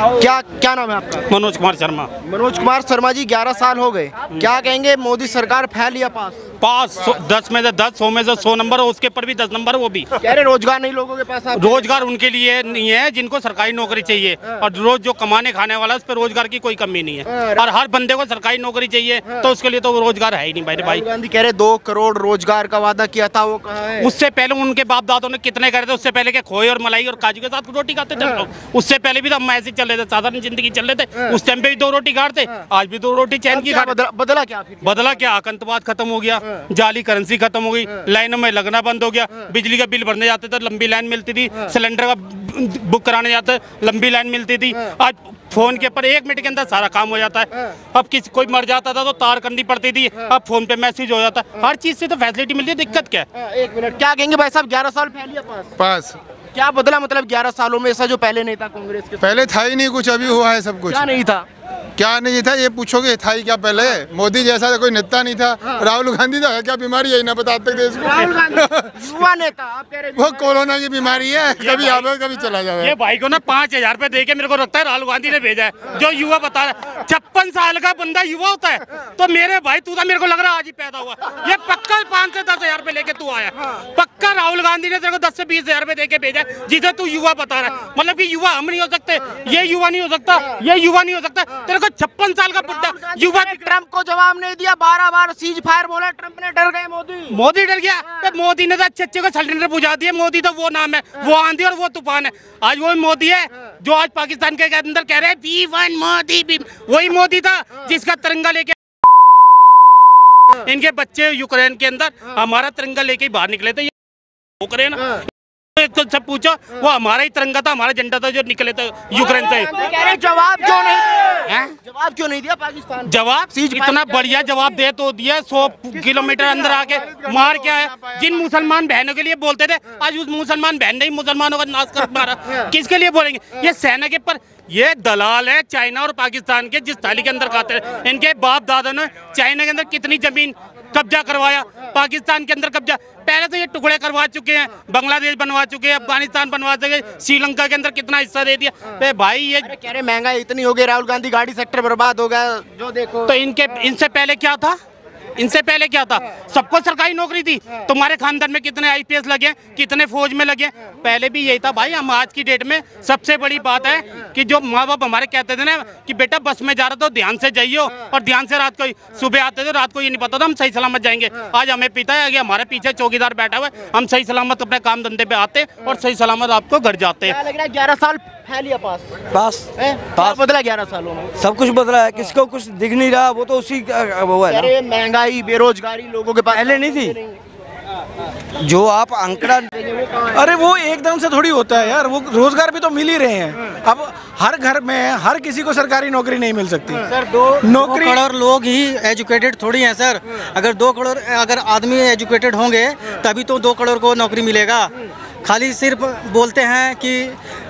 क्या क्या नाम है आपका? मनोज कुमार शर्मा। मनोज कुमार शर्मा जी, 11 साल हो गए, क्या कहेंगे? मोदी सरकार फैल या पास? 10 में से 10, 100 में से 100 नंबर, उसके ऊपर भी 10 नंबर। वो भी कह रहे रोजगार नहीं लोगों के पास। रोजगार उनके लिए नहीं है जिनको सरकारी नौकरी चाहिए, और रोज जो कमाने खाने वाला है उस पर रोजगार की कोई कमी नहीं है, और हर बंदे को सरकारी नौकरी चाहिए, तो उसके लिए तो रोजगार है ही नहीं। भाई गांधी कह रहे 2 करोड़ रोजगार का वादा किया था, वो कहाँ है? उससे पहले उनके बाप दादों ने कितने करे थे? उससे पहले के खोए और मलाई और काजू के साथ रोटी खाते थे लोग। उससे पहले भी तो हम ऐसे चल रहे थे, साधारण जिंदगी चल रहे थे। उस टाइम पे भी 2 रोटी खाते, आज भी 2 रोटी चैन की खाते। बदला क्या? बदला क्या? आतंकवाद खत्म हो गया, जाली करेंसी खत्म हो गई, लाइनों में लगना बंद हो गया, बिजली का बिल भरने जाते थे लंबी लाइन मिलती थी, सिलेंडर का बुक कराने जाते लंबी लाइन मिलती थी। आज फोन के ऊपर 1 मिनट के अंदर सारा काम हो जाता है। अब किसी कोई मर जाता था तो तार करनी पड़ती थी, अब फोन पे मैसेज हो जाता है। हर चीज से तो फैसिलिटी मिलती है, दिक्कत क्या है? 1 मिनट, क्या कहेंगे भाई साहब? 11 साल फैल या पास? पास। क्या बदला मतलब 11 सालों में, ऐसा जो पहले नहीं था कांग्रेस के? पहले था ही नहीं कुछ, अभी हुआ है सब कुछ। क्या नहीं था? क्या नहीं था ये पूछोगे? था ही क्या पहले? मोदी जैसा कोई नेता नहीं था। राहुल गांधी था, क्या बीमारी है ना बता सकते देश को? राहुल गांधी युवा नेता, आप कह रहे वो कोरोना की बीमारी है, कभी आवे कभी चला जाए। ये भाई को ना 5000 रुपए दे के मेरे को लगता है राहुल गांधी ने भेजा है, जो युवा बता रहा है। 56 साल का बंदा युवा होता है, तो मेरे भाई तू तो मेरे को लग रहा है आज ही पैदा हुआ। ये पक्का 5 से 10 हजार रुपए लेके तू आया, पक्का राहुल गांधी ने तेरे को 10 से 20 हजार रुपए दे के भेजा, जिसे तू युवा बता रहा है। मतलब कि युवा हम नहीं हो सकते, ये युवा नहीं हो सकता, ये युवा नहीं हो सकता। तेरे को 56 साल का बुड्ढा युवा। ट्रम्प को जवाब नहीं दिया, 12 बार सीज फायर बोला, ट्रम्प ने डर गए। मोदी डर गया? मोदी ने तो अच्छे को सिलेंडर बुझा दिया। मोदी तो वो नाम है, वो आंधी और वो तूफान है। आज वो मोदी है जो आज पाकिस्तान के अंदर कह रहे हैं वी वन मोदी, वही मोदी था जिसका तिरंगा लेके इनके बच्चे यूक्रेन के अंदर हमारा तिरंगा लेके बाहर निकले थे। यूक्रेन एक तो सब पूछो, वो हमारा ही तिरंगा था, हमारा झंडा था जो निकले थे यूक्रेन से। जवाब क्यों नहीं? जवाब क्यों नहीं दिया पाकिस्तान? जवाब इतना बढ़िया जवाब दे तो दिया। 100 किलोमीटर अंदर आके मार क्या है? जिन मुसलमान बहनों के लिए बोलते थे, आज उस मुसलमान बहन ने मुसलमानों का नाश कर मारा। किसके लिए बोलेंगे? ये सेना के पर ये दलाल है चाइना और पाकिस्तान के, जिस थाली के अंदर खाते हैं। इनके बाप दादा ने चाइना के अंदर कितनी जमीन कब्जा करवाया, पाकिस्तान के अंदर कब्जा पहले तो ये टुकड़े करवा चुके हैं, बांग्लादेश बनवा चुके हैं, अफगानिस्तान बनवा चुके, श्रीलंका के अंदर कितना हिस्सा दे दिया। भाई ये कह रहे महंगाई इतनी हो गई, राहुल गांधी गाड़ी सेक्टर बर्बाद हो गया, जो देखो। तो इनसे पहले क्या था? इनसे पहले क्या था? सबको सरकारी नौकरी थी। तुम्हारे खानदान में कितने आईपीएस लगे, कितने फौज में लगे? पहले भी यही था भाई। हम आज की डेट में सबसे बड़ी बात है कि जो माँ बाप हमारे कहते थे ना कि बेटा बस में जा रहा तो ध्यान से जाइए, और ध्यान से रात को सुबह आते थे, रात को ये नहीं पता था हम सही सलामत जाएंगे। आज हमें पता है कि हमारे पीछे चौकीदार बैठा हुआ है, हम सही सलामत अपने काम धंधे पे आते और सही सलामत आपको घर जाते हैं। 11 साल फैल या पास? पास बदला 11 सालों में? सब कुछ बदला है, किसको कुछ दिख नहीं रहा, वो तो उसी वो है ना। महंगाई बेरोजगारी लोगों के पास पहले नहीं थी। जो आप आंकड़ा, अरे वो एकदम से थोड़ी होता है यार, वो रोजगार भी तो मिल ही रहे हैं। अब हर घर में हर किसी को सरकारी नौकरी नहीं मिल सकती सर। 2 करोड़ लोग ही एजुकेटेड थोड़ी हैं सर। अगर 2 करोड़ अगर आदमी एजुकेटेड होंगे तभी तो 2 करोड़ को नौकरी मिलेगा। खाली सिर्फ बोलते हैं कि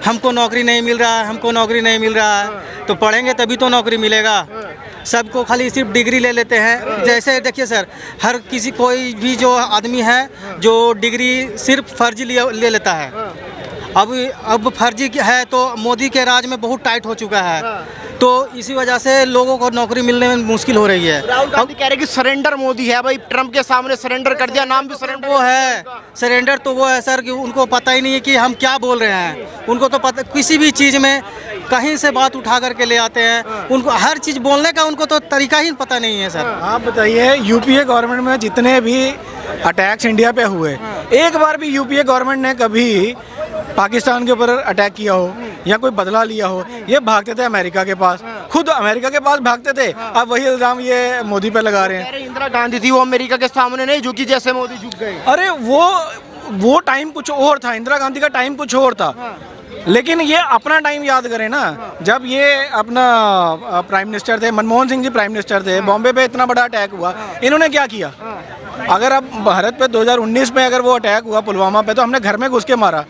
हमको नौकरी नहीं मिल रहा है, हमको नौकरी नहीं मिल रहा है, तो पढ़ेंगे तभी तो नौकरी मिलेगा। सबको खाली सिर्फ डिग्री ले लेते हैं। जैसे देखिए सर, हर किसी कोई भी जो आदमी है जो डिग्री सिर्फ फर्जी ले लेता है। अब फर्जी है तो मोदी के राज में बहुत टाइट हो चुका है, तो इसी वजह से लोगों को नौकरी मिलने में मुश्किल हो रही है। राहुल गांधी कह रहे कि सरेंडर मोदी है भाई, ट्रम्प के सामने सरेंडर कर दिया, नाम भी सरेंडर। वो है सरेंडर, तो वो है सर कि उनको पता ही नहीं है कि हम क्या बोल रहे हैं। उनको तो पता, किसी भी चीज़ में कहीं से बात उठा करके ले आते हैं, उनको हर चीज़ बोलने का उनको तो तरीका ही पता नहीं है सर। आप बताइए, यूपीए गवर्नमेंट में जितने भी अटैक्स इंडिया पे हुए, एक बार भी यूपीए गवर्नमेंट ने कभी पाकिस्तान के ऊपर अटैक किया हो या कोई बदला लिया हो? ये भागते थे अमेरिका के पास, खुद अमेरिका के पास भागते थे। अब वही इल्जाम ये मोदी पे लगा रहे हैं। इंदिरा गांधी थी, वो अमेरिका के सामने नहीं झुकी जैसे मोदी झुक गए। अरे वो टाइम कुछ और था, इंदिरा गांधी का टाइम कुछ और था। लेकिन ये अपना टाइम याद करें ना, जब ये अपना प्राइम मिनिस्टर थे, मनमोहन सिंह जी प्राइम मिनिस्टर थे, बॉम्बे पे इतना बड़ा अटैक हुआ, इन्होंने क्या किया? अगर अब भारत पे 2019 में अगर वो अटैक हुआ पुलवामा पे, तो हमने घर में घुस के मारा,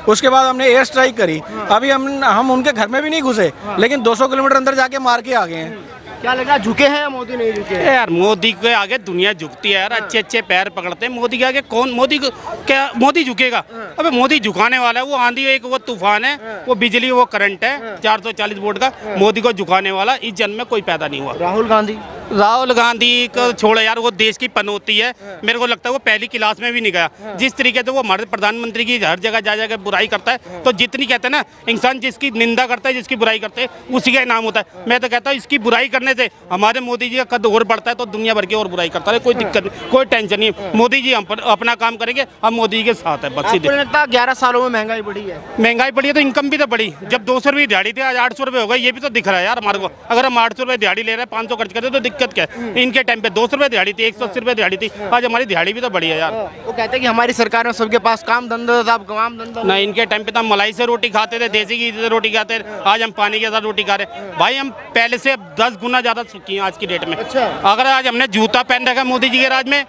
उसके बाद हमने एयर स्ट्राइक करी। अभी हम उनके घर में भी नहीं घुसे, लेकिन 200 किलोमीटर अंदर जाके मार के आ गए हैं। क्या लग रहा है, झुके हैं या मोदी नहीं झुके हैं? यार मोदी के आगे दुनिया झुकती है यार, अच्छे अच्छे पैर पकड़ते हैं। मोदी के आगे कौन, मोदी को क्या मोदी झुकेगा? अबे मोदी झुकाने वाला है, वो आंधी एक वो तूफान है, वो बिजली वो करंट है 440 वोल्ट का। मोदी को झुकाने वाला इस जन्म में कोई पैदा नहीं हुआ। राहुल गांधी को छोड़ो यार, वो देश की पनौती है। मेरे को लगता है वो पहली क्लास में भी नहीं गया। जिस तरीके से वो हमारे प्रधानमंत्री की हर जगह जा जाकर बुराई करता है, तो जितनी कहते हैं ना इंसान जिसकी निंदा करता है, जिसकी बुराई करते हैं उसी का इनाम होता है। मैं तो कहता हूँ इसकी बुराई करने से हमारे मोदी जी का कद और बढ़ता है, तो दुनिया भर की और बुराई करता है। कोई दिक्कत नहीं, कोई टेंशन नहीं। मोदी जी हम अपना काम करेंगे, हम मोदी जी के साथ है बस। आपको लगता है 11 सालों में महंगाई बढ़ी है? महंगाई बढ़ी है तो इनकम भी तो बढ़ी। जब 200 रुपये दिहाड़ी थी, आज 800 रुपये हो गए, ये भी तो दिख रहा है यार हमारे को। अगर हम 800 रुपये दिहाड़ी ले रहे हैं, 500 खर्च करते तो दिक्कत क्या है? इनके टाइम पे 200 रुपये दिहाड़ी थी, 180 रुपये दिहाड़ी थी, आज हमारी दिहाड़ी भी तो बढ़ी है यार। वो कहते हैं कि हमारी सरकार में सबके पास काम धंधा था, अब काम धंधा नहीं। इनके टाइम पे तो हम मलाई से रोटी खाते थे, देसी घी से रोटी खाते थे, आज हम पानी के साथ रोटी खा रहे हैं। भाई हम पहले से 10 गुना ज्यादा सुखी हैं आज की डेट में। अच्छा। अगर आज हमने जूता पहन रखा मोदी जी के राज में,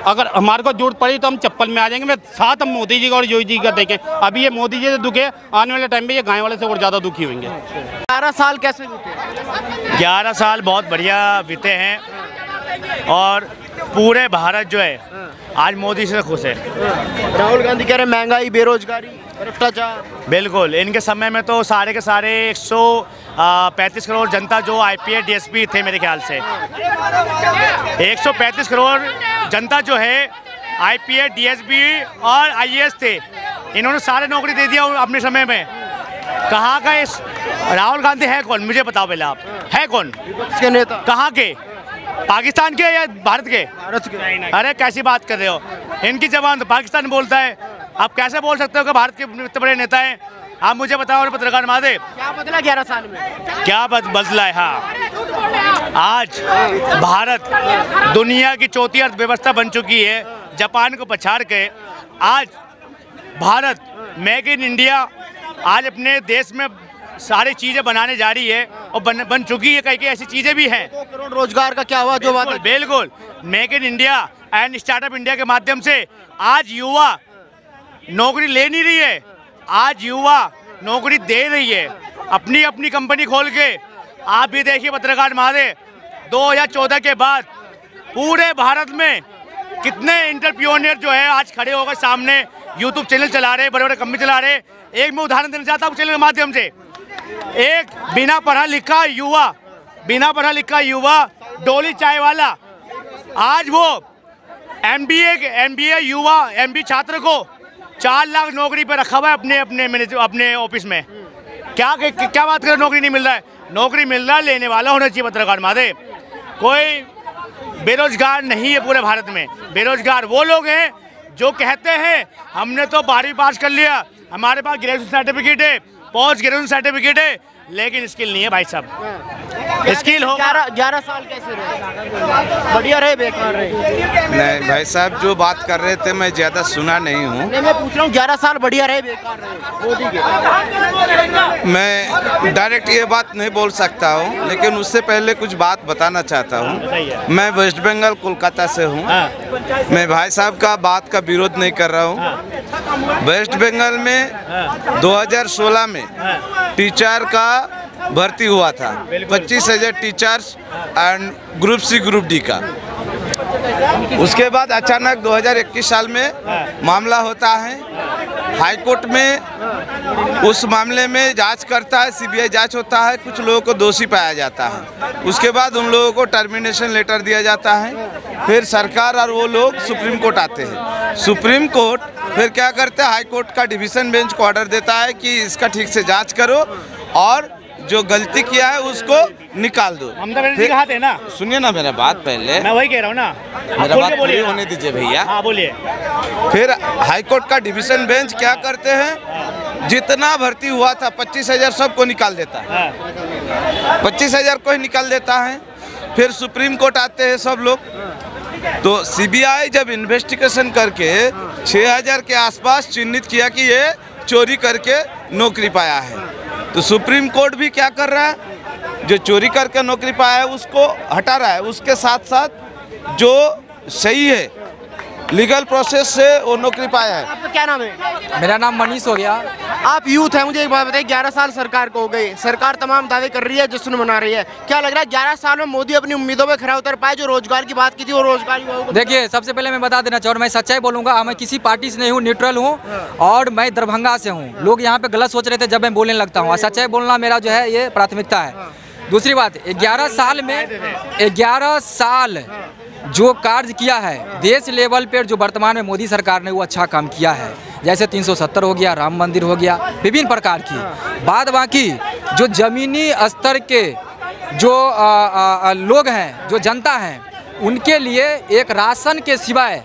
अगर हमारे को जरूरत पड़ी तो हम चप्पल में आ जाएंगे। मैं साथ हम मोदी जी का और योगी जी का देखें। अभी ये मोदी जी से दुखे, आने वाले टाइम पे ये गाय वाले से और ज्यादा दुखी होंगे। 11 साल कैसे बीते? 11 साल बहुत बढ़िया बीते हैं और पूरे भारत जो है आज मोदी से खुश है। राहुल गांधी कह रहे महंगाई, बेरोजगारी, भ्रष्टाचार। बिल्कुल, इनके समय में तो सारे के सारे 135 करोड़ जनता जो IPS DSP थे मेरे ख्याल से 135 करोड़ जनता जो है IPS DSP और IAS थे, इन्होंने सारे नौकरी दे दिया अपने समय में। कहाँ का इस राहुल गांधी है कौन, मुझे बताओ पहले आप, है कौन विपक्ष के नेता? कहाँ के, पाकिस्तान के या भारत के? भारत के। अरे कैसी बात कर रहे हो, इनकी जबान तो पाकिस्तान बोलता है, आप कैसे बोल सकते हो कि भारत के इतने बड़े नेता हैं? आप मुझे बताओ पत्रकार महादेव, क्या बदला 11 साल में? क्या बदला है? हाँ, आज भारत दुनिया की चौथी अर्थव्यवस्था बन चुकी है, जापान को पछाड़ के। आज भारत मेक इन इंडिया आज अपने देश में सारी चीजें बनाने जा रही है और बन चुकी है। कई ऐसी चीजें भी हैं। 2 करोड़ रोजगार का क्या हुआ जो बात? बिल्कुल, make in India and startup India के माध्यम से आज युवा नौकरी ले नहीं रही है, आज युवा नौकरी दे रही है अपनी अपनी कंपनी खोल के। आप भी देखिए पत्रकार महादेव, 2014 के बाद पूरे भारत में कितने एंटरप्रेन्योर जो है आज खड़े होकर सामने यूट्यूब चैनल चला रहे, बड़े बड़े कंपनी चला रहे। एक मैं उदाहरण देना चाहता हूँ चैनल के माध्यम से। एक बिना पढ़ा लिखा युवा डोली चाय वाला, आज वो MBA युवा MBA छात्र को 4 लाख नौकरी पे रखा हुआ है अपने ऑफिस में। क्या बात कर, नौकरी नहीं मिल रहा है? नौकरी मिल रहा है, लेने वाला होना चाहिए पत्रकार महादेव। कोई बेरोजगार नहीं है पूरे भारत में। बेरोजगार वो लोग हैं जो कहते हैं हमने तो 12वीं पास कर लिया, हमारे पास ग्रेजुएशन सर्टिफिकेट है, पोस्ट ग्रेजुएशन सर्टिफिकेट है, लेकिन स्किल नहीं है भाई साहब। स्किल हो। 11 साल कैसे रहे? बढ़िया रहे, बेकार रहे? नहीं भाई साहब, जो बात कर रहे थे मैं ज़्यादा सुना नहीं हूँ। नहीं, मैं पूछ रहा हूँ 11 साल बढ़िया रहे, बेकार रहे मोदी के? मैं डायरेक्ट ये बात नहीं बोल सकता हूँ, लेकिन उससे पहले कुछ बात बताना चाहता हूँ। मैं वेस्ट बंगाल कोलकाता से हूँ। मैं भाई साहब का बात का विरोध नहीं कर रहा हूँ। वेस्ट बंगाल में 2016 में टीचर का भर्ती हुआ था, 25,000 teachers and group C group D का। उसके बाद अचानक 2021 साल में मामला होता है, हाई कोर्ट में उस मामले में जांच करता है, CBI जांच होता है, कुछ लोगों को दोषी पाया जाता है। उसके बाद उन लोगों को टर्मिनेशन लेटर दिया जाता है। फिर सरकार और वो लोग सुप्रीम कोर्ट आते हैं। सुप्रीम कोर्ट फिर क्या करता है, हाई कोर्ट का डिवीज़न बेंच को ऑर्डर देता है कि इसका ठीक से जांच करो और जो गलती किया है उसको निकाल दो। ममता बनर्जी कहा थे ना, सुनिए ना मेरा बात पहले, मैं वही कह रहा हूँ ना, मेरा बात पूरी होने दीजिए भैया। हाँ बोलिए। फिर हाई कोर्ट का डिवीज़न बेंच क्या करते हैं, जितना भर्ती हुआ था 25,000 सबको निकाल देता है। 25,000 को ही निकाल देता है। फिर सुप्रीम कोर्ट आते हैं सब लोग, तो CBI जब इन्वेस्टिगेशन करके 6,000 के आसपास चिन्हित किया कि ये चोरी करके नौकरी पाया है, तो सुप्रीम कोर्ट भी क्या कर रहा है, जो चोरी करके नौकरी पाया है उसको हटा रहा है। उसके साथ साथ जो सही है लीगल प्रोसेस से वो नौकरी पाया है। आपका क्या नाम है? मेरा नाम मनीष हो गया। आप यूथ है, मुझे एक बात बताइए, 11 साल सरकार को हो गए, सरकार तमाम दावे कर रही है, जश्न मना रही है, क्या लग रहा है 11 साल में मोदी अपनी उम्मीदों पे खरा उतर पाए? जो रोजगार की बात की थी वो रोजगार युवाओं को। देखिए, सबसे पहले मैं बता देना चाहूँ, मैं सच्चाई बोलूँगा, मैं किसी पार्टी से नहीं हूँ, न्यूट्रल हूँ और मैं दरभंगा से हूँ। लोग यहाँ पे गलत सोच रहे थे जब मैं बोलने लगता हूँ, सच्चाई बोलना मेरा जो है ये प्राथमिकता है। दूसरी बात, 11 साल में 11 साल जो कार्य किया है देश लेवल पर, जो वर्तमान में मोदी सरकार ने वो अच्छा काम किया है। जैसे 370 हो गया, राम मंदिर हो गया, विभिन्न प्रकार की बात। बाकी जो जमीनी स्तर के जो लोग हैं, जो जनता है, उनके लिए एक राशन के सिवाय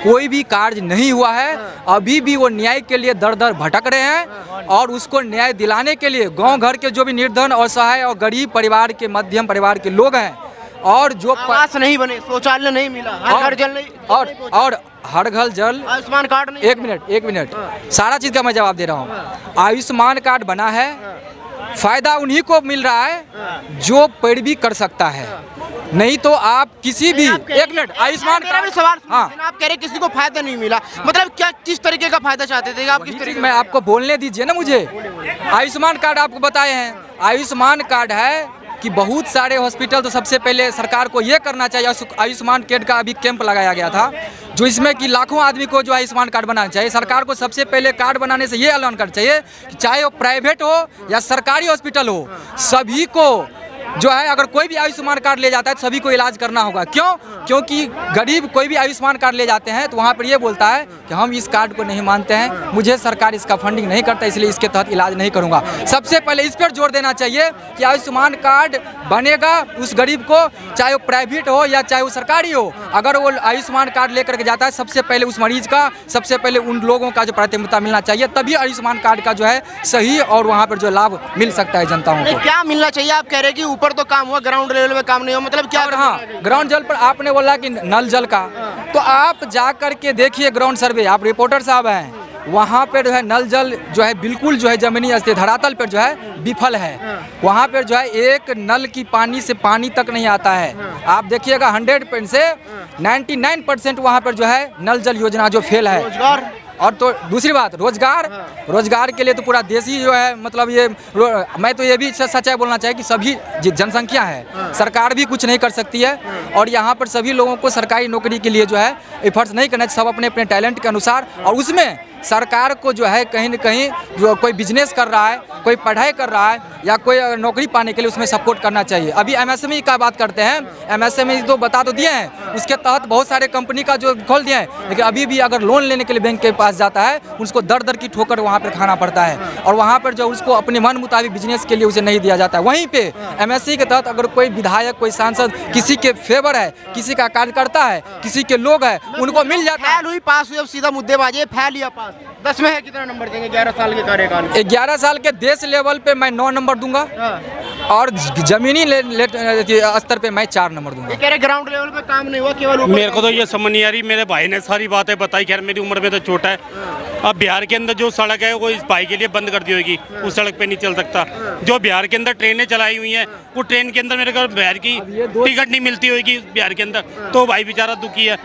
कोई भी कार्य नहीं हुआ है। अभी भी वो न्याय के लिए दर दर भटक रहे हैं और उसको न्याय दिलाने के लिए गांव घर के जो भी निर्धन और सहाय और गरीब परिवार के, मध्यम परिवार के लोग हैं, और जो आवास नहीं बने, शौचालय नहीं मिला, हर घर जल नहीं, और हर घर जल, आयुष्मान कार्ड नहीं। एक मिनट सारा चीज़ का मैं जवाब दे रहा हूँ। आयुष्मान कार्ड बना है, फायदा उन्हीं को मिल रहा है जो पैरवी कर सकता है, नहीं तो आप किसी भी। एक मिनट, आयुष्मान कार्ड सवाल, हाँ, आप कह रहे किसी को फायदा नहीं मिला, मतलब क्या, किस तरीके का फायदा चाहते थे आप? किस तरीके? मैं आपको बोलने दीजिए ना मुझे। आयुष्मान कार्ड आपको बताए हैं, आयुष्मान कार्ड है कि बहुत सारे हॉस्पिटल, तो सबसे पहले सरकार को ये करना चाहिए, आयुष्मान कार्ड का अभी कैंप लगाया गया था, जो इसमें कि लाखों आदमी को जो आयुष्मान कार्ड बनाना चाहिए। सरकार को सबसे पहले कार्ड बनाने से ये ऐलान करना चाहिए कि चाहे वो प्राइवेट हो या सरकारी हॉस्पिटल हो, सभी को जो है, अगर कोई भी आयुष्मान कार्ड ले जाता है तो सभी को इलाज करना होगा। क्यों? क्योंकि गरीब कोई भी आयुष्मान कार्ड ले जाते हैं तो वहाँ पर ये बोलता है कि हम इस कार्ड को नहीं मानते हैं, मुझे सरकार इसका फंडिंग नहीं करता, इसलिए इसके तहत इलाज नहीं करूँगा। सबसे पहले इस पर जोर देना चाहिए कि आयुष्मान कार्ड बनेगा उस गरीब को, चाहे वो प्राइवेट हो या चाहे वो सरकारी हो। अगर वो आयुष्मान कार्ड लेकर के जाता है, सबसे पहले उस मरीज का, सबसे पहले उन लोगों का जो प्राथमिकता मिलना चाहिए, तभी आयुष्मान कार्ड का जो है सही और वहाँ पर जो लाभ मिल सकता है जनताओं को। क्या मिलना चाहिए? आप कह रहे हैं कि ऊपर तो काम हुआ, ग्राउंड लेवल पे काम नहीं हुआ, मतलब क्या? हाँ, ग्राउंड जल पर आपने बोला कि नल जल का, तो आप जा कर के देखिए ग्राउंड सर्वे, आप रिपोर्टर साहब हैं, वहाँ पर जो है नल जल जो है बिल्कुल जो है जमीनी स्थिति धरातल पर जो है विफल है। वहाँ पर जो है एक नल की पानी से पानी तक नहीं आता है। आप देखिएगा 100% से 99% वहाँ पर जो है नल जल योजना जो फेल है। और तो दूसरी बात, रोजगार के लिए तो पूरा देश ही जो है, मतलब ये मैं तो ये भी सच्चाई बोलना चाहिए कि सभी जनसंख्या है, सरकार भी कुछ नहीं कर सकती है, और यहाँ पर सभी लोगों को सरकारी नौकरी के लिए जो है एफर्ट्स नहीं करना, सब अपने अपने टैलेंट के अनुसार। और उसमें सरकार को जो है कहीं न कहीं जो कोई बिजनेस कर रहा है, कोई पढ़ाई कर रहा है या कोई नौकरी पाने के लिए उसमें सपोर्ट करना चाहिए। अभी एमएसएमई का बात करते हैं, एमएसएमई तो बता तो दिए हैं, उसके तहत बहुत सारे कंपनी का जो खोल दिया है, लेकिन अभी भी अगर लोन लेने के लिए बैंक के पास जाता है, उसको दर दर की ठोकर वहाँ पर खाना पड़ता है, और वहाँ पर जो उसको अपने मन मुताबिक बिजनेस के लिए उसे नहीं दिया जाता है। वहीं पे एमएससी के तहत अगर कोई विधायक, कोई सांसद किसी के फेवर है, किसी का कार्यकर्ता है, किसी के लोग है, उनको मिल जाता है। फैल हुई, पास हुई, अब सीधा मुद्देबाजी है, फैल या पास? 10 में है, कितना नंबर देंगे 11 साल के कार्यकाल? 11 साल के देश लेवल पे मैं 9 नंबर दूंगा और जमीनी स्तर पे मैं 4 नंबर दूंगा। कह रहे ग्राउंड लेवल पे काम नहीं हुआ, केवल मेरे को तो ये समझ नहीं आ रही। मेरे भाई ने सारी बातें बताई, खैर मेरी उम्र में तो छोटा है। अब बिहार के अंदर जो सड़क है वो इस भाई के लिए बंद कर दी होगी, उस सड़क पे नहीं चल सकता। जो बिहार के अंदर ट्रेनें चलाई हुई हैं, वो ट्रेन के अंदर मेरे को बिहार की टिकट नहीं मिलती होगी बिहार के अंदर, तो भाई बेचारा दुखी है।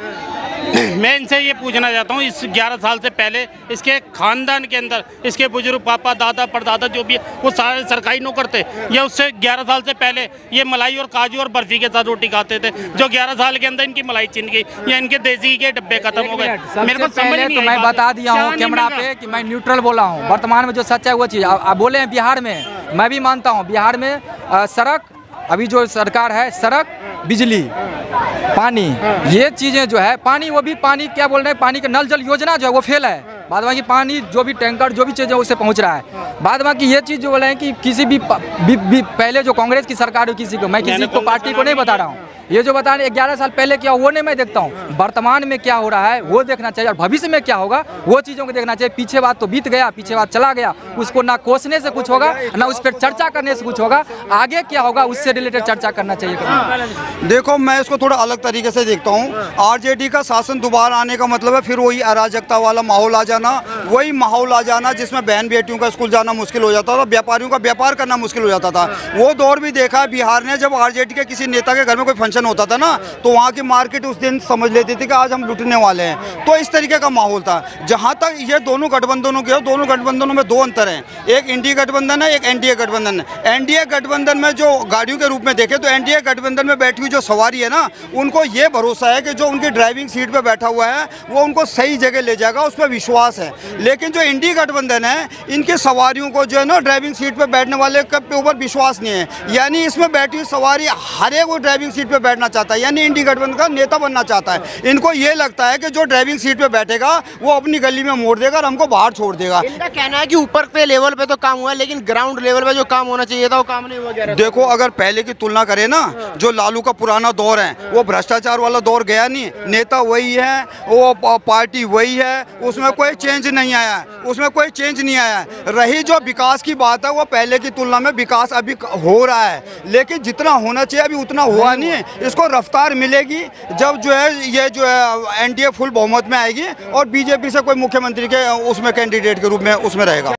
मैं इनसे ये पूछना चाहता हूँ, इस 11 साल से पहले इसके खानदान के अंदर इसके बुजुर्ग पापा, दादा, परदादा जो भी है, वो सारे सरकारी नौकर थे, या उससे 11 साल से पहले ये मलाई और काजू और बर्फी के साथ रोटी खाते थे, जो 11 साल के अंदर इनकी मलाई छिन गई या इनके देसी के डब्बे खत्म हो गए? मेरे को समझ नहीं। तो मैं बता दिया हूँ कैमरा पे कि मैं न्यूट्रल बोला हूँ। वर्तमान में जो सच है वो चीज़ आप बोले हैं। बिहार में मैं भी मानता हूँ, बिहार में सड़क, अभी जो सरकार है, सड़क, बिजली, पानी, ये चीज़ें जो है, पानी, वो भी पानी क्या बोल रहे हैं, पानी का नल जल योजना जो है वो फेल है। बाद बाकी पानी जो भी टैंकर जो भी चीज़ है उससे पहुंच रहा है। बाद बाकी ये चीज़ जो बोल रहे हैं कि किसी भी पहले जो कांग्रेस की सरकार हो, किसी को, मैं किसी को पार्टी को नहीं बता रहा हूँ, ये जो बता रहे 11 साल पहले क्या वो नहीं मैं देखता हूँ। वर्तमान में क्या हो रहा है वो देखना चाहिए, और भविष्य में क्या होगा वो चीज़ों को देखना चाहिए। पीछे बात तो बीत गया, पीछे बात चला गया, उसको ना कोसने से कुछ होगा, ना उस पर चर्चा करने से कुछ होगा। आगे क्या होगा उससे रिलेटेड चर्चा करना चाहिए। देखो, मैं इसको थोड़ा अलग तरीके से देखता हूँ। आरजेडी का शासन दोबारा आने का मतलब है फिर वही अराजकता वाला माहौल आ जाना, वही माहौल आ जाना जिसमें बहन बेटियों का स्कूल जाना मुश्किल हो जाता था, व्यापारियों का व्यापार करना मुश्किल हो जाता था। वो दौर भी देखा बिहार ने, जब आरजेडी के किसी नेता के घर में कोई फंक्शन डिस्कशन होता था ना, तो वहाँ की मार्केट उस दिन समझ लेती थी कि आज हम लुटने वाले हैं। तो इस तरीके का माहौल था। जहाँ तक ये दोनों गठबंधनों के, दोनों गठबंधनों में दो अंतर हैं, एक इंडिया गठबंधन है, एक एनडीए गठबंधन है। एनडीए गठबंधन में जो गाड़ियों के रूप में देखे तो एनडीए गठबंधन में बैठी हुई जो सवारी है ना, उनको ये भरोसा है कि जो उनकी ड्राइविंग सीट पर बैठा हुआ है वो उनको सही जगह ले जाएगा, उस पर विश्वास है। लेकिन जो इंडिया गठबंधन है, इनके सवारियों को जो है ना ड्राइविंग सीट पर बैठने वाले के ऊपर विश्वास नहीं है। यानी इसमें बैठी हुई सवारी हर एक वो ड्राइविंग सीट पर बैठना चाहता है, यानी इंडिया गठबंधन का नेता बनना चाहता है। इनको ये लगता है कि जो ड्राइविंग सीट पे बैठेगा वो अपनी गली में मोड़ देगा और हमको बाहर छोड़ देगा। इनका कहना है कि ऊपर पे लेवल पे तो काम हुआ है, लेकिन ग्राउंड लेवल पे जो काम होना चाहिए था वो काम नहीं हुआ। देखो, अगर पहले की तुलना करें ना, जो लालू का पुराना दौर है वो भ्रष्टाचार वाला दौर गया नहीं, नेता वही है, वो पार्टी वही है, उसमें कोई चेंज नहीं आया, उसमें कोई चेंज नहीं आया। रही जो विकास की बात है, वो पहले की तुलना में विकास अभी हो रहा है, लेकिन जितना होना चाहिए अभी उतना हुआ नहीं है। इसको रफ्तार मिलेगी जब जो है ये जो है एनडीए फुल बहुमत में आएगी और बीजेपी से कोई मुख्यमंत्री के उसमें कैंडिडेट के रूप में उसमें रहेगा।